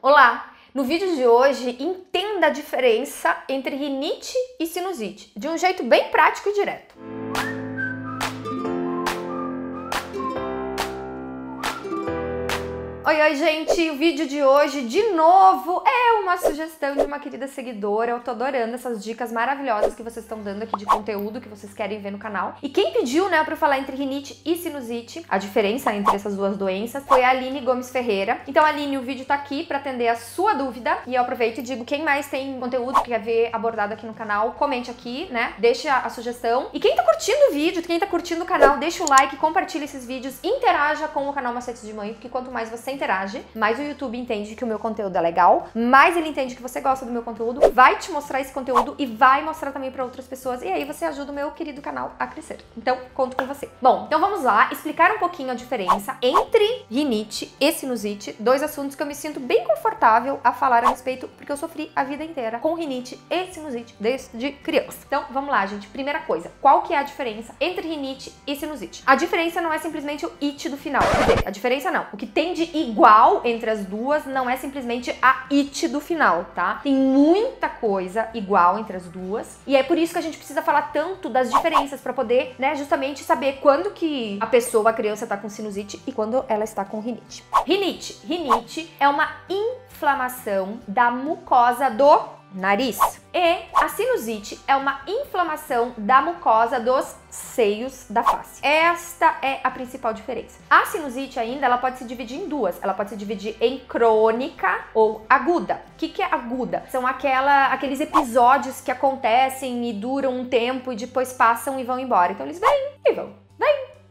Olá! No vídeo de hoje, entenda a diferença entre rinite e sinusite, de um jeito bem prático e direto. Oi, gente! O vídeo de hoje, de novo, é uma sugestão de uma querida seguidora. Eu tô adorando essas dicas maravilhosas que vocês estão dando aqui de conteúdo que vocês querem ver no canal. E quem pediu, né, pra eu falar entre rinite e sinusite, a diferença entre essas duas doenças, foi a Aline Gomes Ferreira. Então, Aline, o vídeo tá aqui pra atender a sua dúvida. E eu aproveito e digo, quem mais tem conteúdo que quer ver abordado aqui no canal, comente aqui, né? Deixa a sugestão. E quem tá curtindo o vídeo, quem tá curtindo o canal, deixa o like, compartilha esses vídeos, interaja com o canal Macetes de Mãe, porque quanto mais você interage, mais o YouTube entende que o meu conteúdo é legal, mais ele entende que você gosta do meu conteúdo, vai te mostrar esse conteúdo e vai mostrar também para outras pessoas, e aí você ajuda o meu querido canal a crescer. Então, conto com você. Bom, então vamos lá explicar um pouquinho a diferença entre rinite e sinusite, dois assuntos que eu me sinto bem confortável a falar a respeito, porque eu sofri a vida inteira com rinite e sinusite desde criança. Então, vamos lá, gente. Primeira coisa, qual que é a diferença entre rinite e sinusite? A diferença não é simplesmente o it do final, quer dizer, a diferença não. O que tem de igual entre as duas não é simplesmente a it do final, tá? Tem muita coisa igual entre as duas e é por isso que a gente precisa falar tanto das diferenças para poder, né, justamente saber quando que a pessoa, a criança tá com sinusite e quando ela está com rinite. Rinite é uma inflamação da mucosa do nariz. E a sinusite é uma inflamação da mucosa dos seios da face. Esta é a principal diferença. A sinusite ainda, ela pode se dividir em duas. Ela pode se dividir em crônica ou aguda. O que é aguda? São aqueles episódios que acontecem e duram um tempo e depois passam e vão embora. Então eles vêm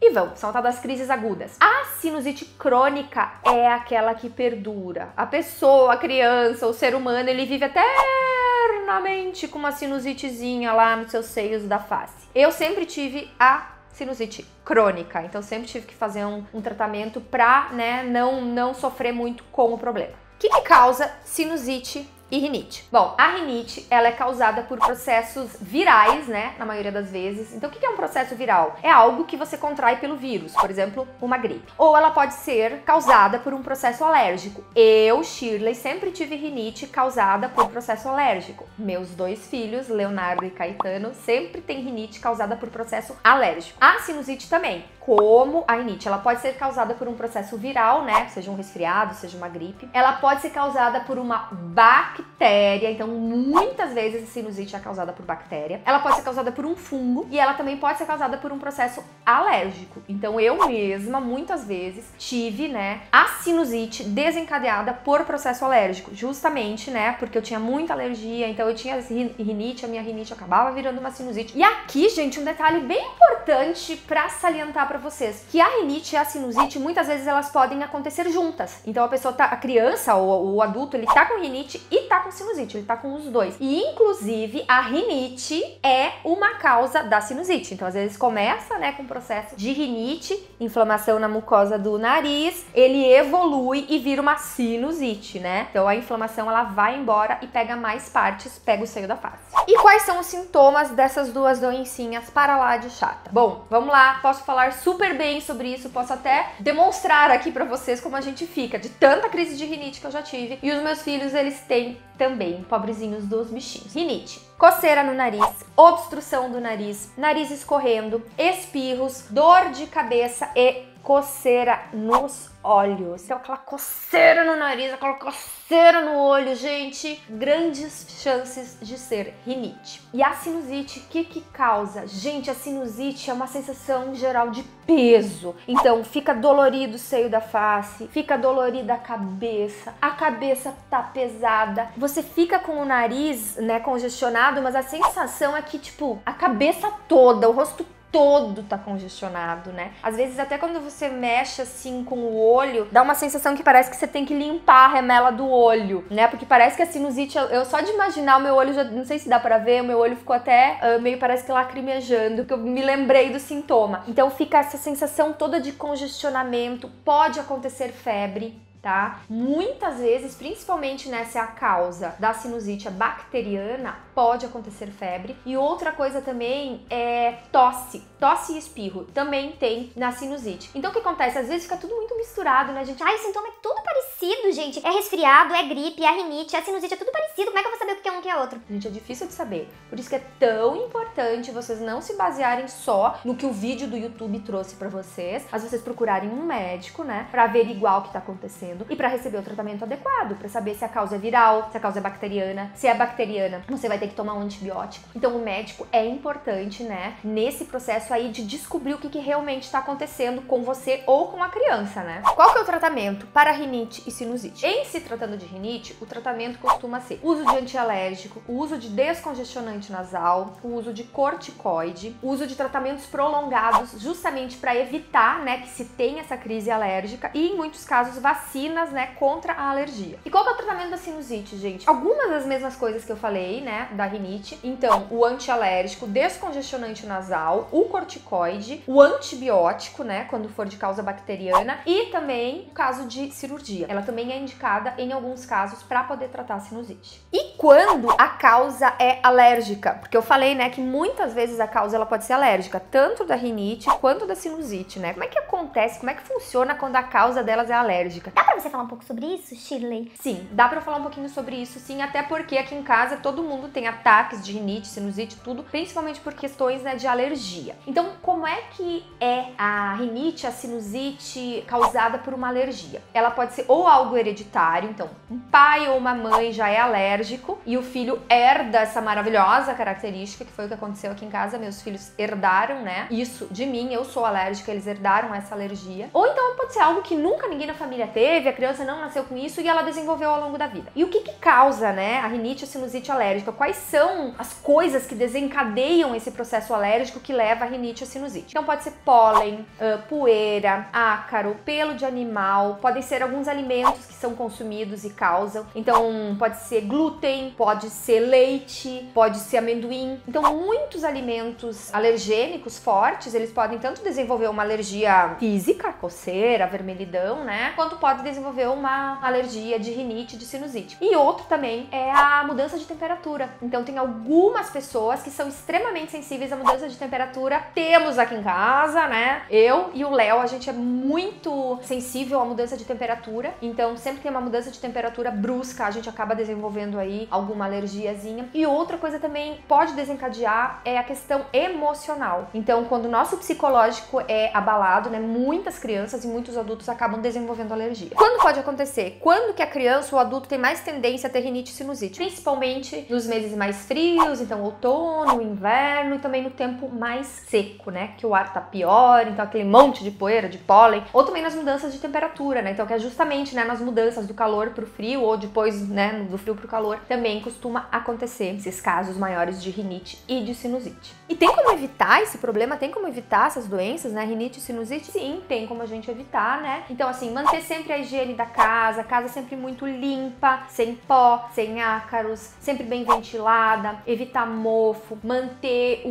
e vão, são tal das crises agudas. A sinusite crônica é aquela que perdura. A pessoa, a criança, o ser humano, ele vive eternamente com uma sinusitezinha lá nos seus seios da face. Eu sempre tive a sinusite crônica, então sempre tive que fazer um tratamento pra, né, não sofrer muito com o problema. O que causa sinusite e rinite? Bom, a rinite, ela é causada por processos virais, né, na maioria das vezes. Então, o que é um processo viral? É algo que você contrai pelo vírus, por exemplo, uma gripe. Ou ela pode ser causada por um processo alérgico. Eu, Shirley, sempre tive rinite causada por processo alérgico. Meus dois filhos, Leonardo e Caetano, sempre têm rinite causada por processo alérgico. A sinusite também, como a rinite, ela pode ser causada por um processo viral, né, seja um resfriado, seja uma gripe. Ela pode ser causada por uma bactéria, então muitas vezes a sinusite é causada por bactéria. Ela pode ser causada por um fungo e ela também pode ser causada por um processo alérgico. Então eu mesma, muitas vezes, tive, né, a sinusite desencadeada por processo alérgico, justamente, né, porque eu tinha muita alergia, então eu tinha rinite, a minha rinite acabava virando uma sinusite. E aqui, gente, um detalhe bem importante pra salientar pra vocês, que a rinite e a sinusite, muitas vezes elas podem acontecer juntas. Então a criança ou o adulto, ele tá com rinite e tá com sinusite, ele tá com os dois. E inclusive a rinite é uma causa da sinusite. Então às vezes começa, né, com o processo de rinite, inflamação na mucosa do nariz, ele evolui e vira uma sinusite, né? Então a inflamação ela vai embora e pega mais partes, pega o seio da face. E quais são os sintomas dessas duas doencinhas para lá de chata? Bom, vamos lá, posso falar super bem sobre isso, posso até demonstrar aqui pra vocês como a gente fica de tanta crise de rinite que eu já tive. E os meus filhos, eles têm também, pobrezinhos dos bichinhos. Rinite, coceira no nariz, obstrução do nariz, nariz escorrendo, espirros, dor de cabeça e coceira nos olhos. Então aquela coceira no nariz, aquela coceira no olho, gente, grandes chances de ser rinite. E a sinusite, o que causa? Gente, a sinusite é uma sensação geral de peso. Então fica dolorido o seio da face, fica dolorida a cabeça tá pesada, você fica com o nariz, né, congestionado, mas a sensação é que, tipo, a cabeça toda, o rosto todo tá congestionado, né? Às vezes até quando você mexe assim com o olho, dá uma sensação que parece que você tem que limpar a remela do olho, né? Porque parece que a sinusite, eu só de imaginar o meu olho, já não sei se dá pra ver, o meu olho ficou até meio, parece que lacrimejando, porque eu me lembrei do sintoma. Então fica essa sensação toda de congestionamento, pode acontecer febre, tá? Muitas vezes, principalmente nessa é a causa da sinusite bacteriana, pode acontecer febre. E outra coisa também é tosse e espirro, também tem na sinusite. Então o que acontece? Às vezes fica tudo muito misturado, né, gente? Ai, o sintoma é tudo parecido, gente. É resfriado, é gripe, é rinite, é sinusite, é tudo parecido. Como é que eu vou saber o que é um e o que é outro? Gente, é difícil de saber. Por isso que é tão importante vocês não se basearem só no que o vídeo do YouTube trouxe pra vocês, mas vocês procurarem um médico, né, pra averiguar o que tá acontecendo e pra receber o tratamento adequado, pra saber se a causa é viral, se a causa é bacteriana. Se é bacteriana, você vai ter que tomar um antibiótico. Então o médico é importante, né, nesse processo aí de descobrir o que realmente tá acontecendo com você ou com a criança, né? Qual que é o tratamento para rinite e sinusite? Em se tratando de rinite, o tratamento costuma ser uso de antialérgico, o uso de descongestionante nasal, o uso de corticoide, o uso de tratamentos prolongados justamente para evitar, né, que se tenha essa crise alérgica e, em muitos casos, vacinas, né, contra a alergia. E qual que é o tratamento da sinusite, gente? Algumas das mesmas coisas que eu falei, né, da rinite. Então, o antialérgico, descongestionante nasal, o corticoide, o antibiótico, né, quando for de causa bacteriana, e também o caso de cirurgia. Ela também é indicada em alguns casos para poder tratar a sinusite. E quando a causa é alérgica? Porque eu falei, né, que muitas vezes a causa ela pode ser alérgica, tanto da rinite quanto da sinusite, né? Como é que acontece? Como é que funciona quando a causa delas é alérgica? Dá pra você falar um pouco sobre isso, Shirley? Sim, dá pra falar um pouquinho sobre isso, sim, até porque aqui em casa todo mundo tem ataques de rinite, sinusite, tudo, principalmente por questões, né, de alergia. Então, como é que é a rinite, a sinusite causada por uma alergia? Ela pode ser ou algo hereditário, então um pai ou uma mãe já é alérgico e o filho herda essa maravilhosa característica, que foi o que aconteceu aqui em casa. Meus filhos herdaram, né, isso de mim. Eu sou alérgica, eles herdaram essa alergia. Ou então pode ser algo que nunca ninguém na família teve, a criança não nasceu com isso e ela desenvolveu ao longo da vida. E o que causa, né, a rinite e a sinusite alérgica? Quais são as coisas que desencadeiam esse processo alérgico que leva a rinite e a sinusite? Então pode ser pólen, poeira, ácaro, pelo de animal, podem ser alguns alimentos que são consumidos e causam. Então pode ser glúten, pode ser leite, pode ser amendoim. Então muitos alimentos alergênicos fortes, eles podem tanto desenvolver uma alergia física, coceira, vermelhidão, né, quanto pode desenvolver uma alergia de rinite, de sinusite. E outro também é a mudança de temperatura. Então tem algumas pessoas que são extremamente sensíveis à mudança de temperatura. Temos aqui em casa, né, eu e o Léo, a gente é muito sensível à mudança de temperatura. Então sempre que tem uma mudança de temperatura brusca, a gente acaba desenvolvendo aí alguma alergiazinha. E outra coisa também pode desencadear é a questão emocional. Então quando o nosso psicológico é abalado, né, muitas crianças e muitos adultos acabam desenvolvendo alergia. Quando pode acontecer? Quando que a criança ou o adulto tem mais tendência a ter rinite e sinusite? Principalmente nos meses mais frios, então outono, inverno, e também no tempo mais seco, né, que o ar tá pior, então aquele monte de poeira, de pólen, ou também nas mudanças de temperatura, né, então que é justamente, né, nas mudanças do calor pro frio ou depois, né, do frio pro calor, também costuma acontecer esses casos maiores de rinite e de sinusite. E tem como evitar esse problema? Tem como evitar essas doenças, né, rinite e sinusite? Sim, tem como a gente evitar, né? Então assim, manter sempre a higiene da casa sempre muito limpa, sem pó, sem ácaros, sempre bem ventilada, evitar mofo, manter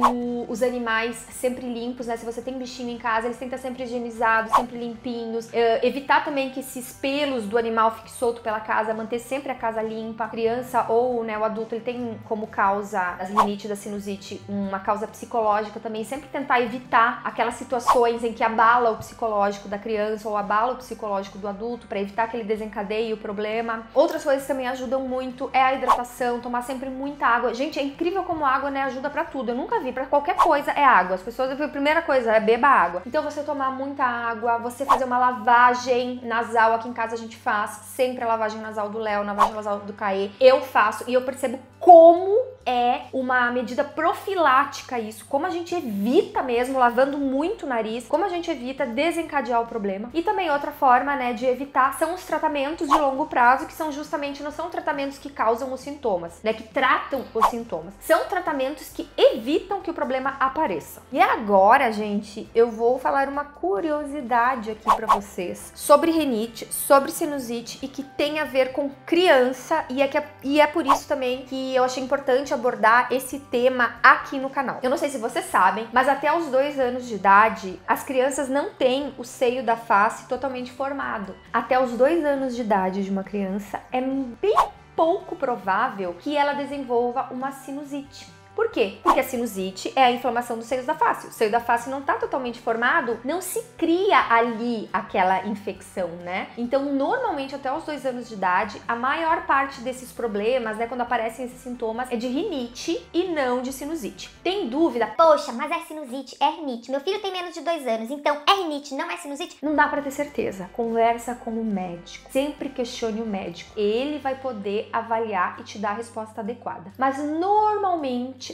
os animais sempre limpos, né? Se você tem bichinho em casa, eles têm que estar sempre higienizados, sempre limpinhos. Evitar também que esses pelos do animal fiquem soltos pela casa, manter sempre a casa limpa. A criança ou, né, o adulto, ele tem como causa a rinite da sinusite uma causa psicológica também, sempre tentar evitar aquelas situações em que abala o psicológico da criança ou abala o psicológico do adulto, para evitar que ele desencadeie o problema. Outras coisas que também ajudam muito é a hidratação, tomar sempre muita água. Gente, é incrível como a água, né, ajuda pra tudo. Eu nunca vi, pra qualquer coisa é água. As pessoas, a primeira coisa é beba água. Então você tomar muita água, você fazer uma lavagem nasal, aqui em casa a gente faz sempre a lavagem nasal do Léo, lavagem nasal do Caê. Eu faço e eu percebo como é uma medida profilática isso, como a gente evita mesmo, lavando muito o nariz, como a gente evita desencadear o problema. E também outra forma, né, de evitar são os tratamentos de longo prazo, que são justamente, não são tratamentos que causam os sintomas, né, que tratam os sintomas. São tratamentos que evitam que o problema apareça. E agora, gente, eu vou falar uma curiosidade aqui pra vocês sobre rinite, sobre sinusite e que tem a ver com criança e é por isso também que eu achei importante abordar esse tema aqui no canal. Eu não sei se vocês sabem, mas até os 2 anos de idade, as crianças não têm o seio da face totalmente formado. Até até os 2 anos de idade de uma criança, é bem pouco provável que ela desenvolva uma sinusite. Por quê? Porque a sinusite é a inflamação dos seios da face. O seio da face não está totalmente formado, não se cria ali aquela infecção, né? Então, normalmente, até os 2 anos de idade, a maior parte desses problemas, né, quando aparecem esses sintomas, é de rinite e não de sinusite. Tem dúvida? Poxa, mas é sinusite, é rinite. Meu filho tem menos de 2 anos, então é rinite, não é sinusite? Não dá pra ter certeza. Conversa com o médico. Sempre questione o médico. Ele vai poder avaliar e te dar a resposta adequada. Mas normalmente,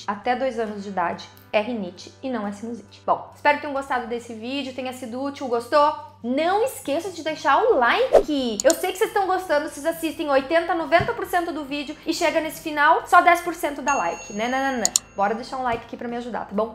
até 2 anos de idade, é rinite e não é sinusite. Bom, espero que tenham gostado desse vídeo, tenha sido útil. Gostou? Não esqueça de deixar o like. Eu sei que vocês estão gostando, vocês assistem 80, 90% do vídeo e chega nesse final, só 10% dá like, né? Bora deixar um like aqui pra me ajudar, tá bom?